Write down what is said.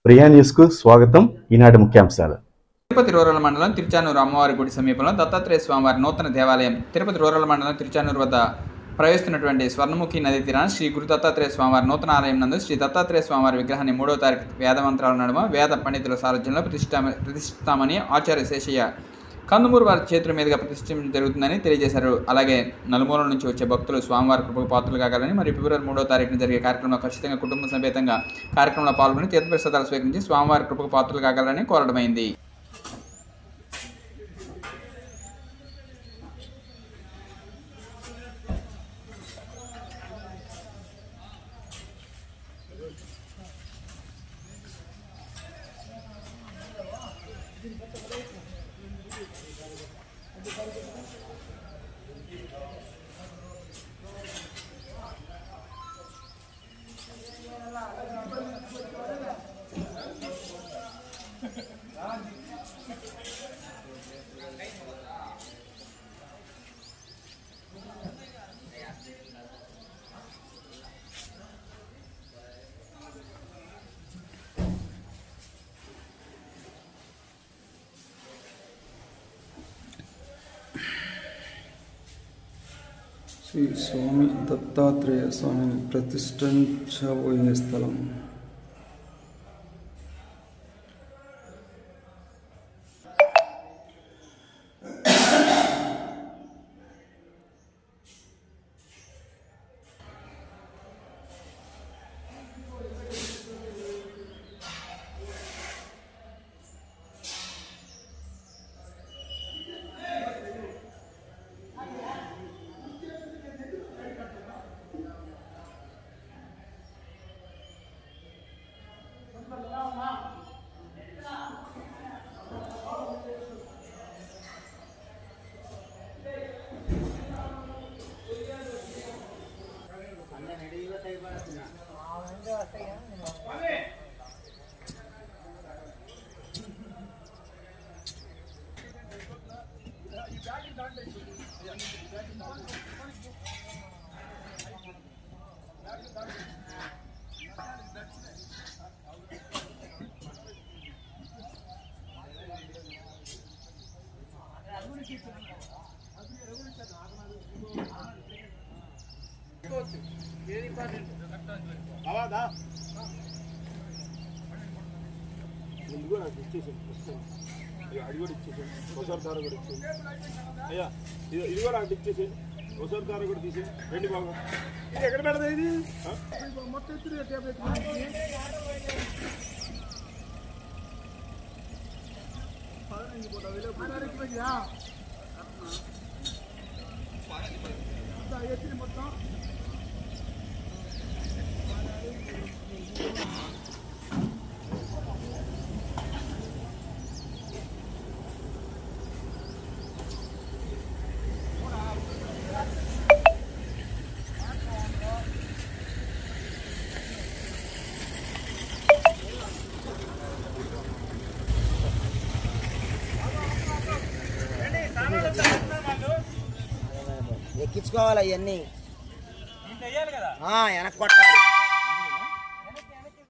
ప్రియా న్యూస్కు స్వాగతం. ఈనాటి ముఖ్యాంశాలు. తిరుపతి రూరల్ మండలం తిరుచానూరు అమ్మవారి గుడి సమీపంలో దత్తాత్రేయ స్వామివారి నూతన దేవాలయం. తిరుపతి రూరల్ మండలం తిరుచానూరు వద్ద ప్రవేశిస్తున్నటువంటి స్వర్ణముఖి నది తీరాన శ్రీ గురు దత్తాత్రేయ స్వామివారి నూతన ఆలయం నందు శ్రీ దత్తాత్రేయ స్వామివారి విగ్రహాన్ని 3వ తారీఖు వేదమంత్రాల నడుమ వేద పండితుల సారథ్యంలో ప్రతిష్ఠిస్తామని ఆచార్య శేషయ్య కందుమూరు వారి చేతుల మీదుగా ప్రతిష్ఠించడం జరుగుతుందని తెలియజేశారు. అలాగే నలుమూలల నుంచి వచ్చే భక్తులు స్వామివారి కృపకు పాత్రలు కాగలని మరియు ఫిబ్రవరి 3వ తారీఖున జరిగే కార్యక్రమంలో ఖచ్చితంగా కుటుంబ సమేతంగా కార్యక్రమంలో పాల్గొని తీర్థప్రసాదాలు స్వీకరించి స్వామివారి కృపకు పాత్రలు కాగలని కోరడమైంది. శ్రీ స్వామి దత్తాత్రేయ స్వామిని ప్రతిష్ఠించబోయే స్థలం. అయ్యా ఇది కూడా అటు ఇచ్చేసి ఒకసారి కారు కూడా తీసి రండి బాబు. ఇది ఎక్కడ పెడతా ఇది మొత్తం మొత్తం ఎక్కించుకోవాలి అవన్నీ వెనక కొట్టాలి.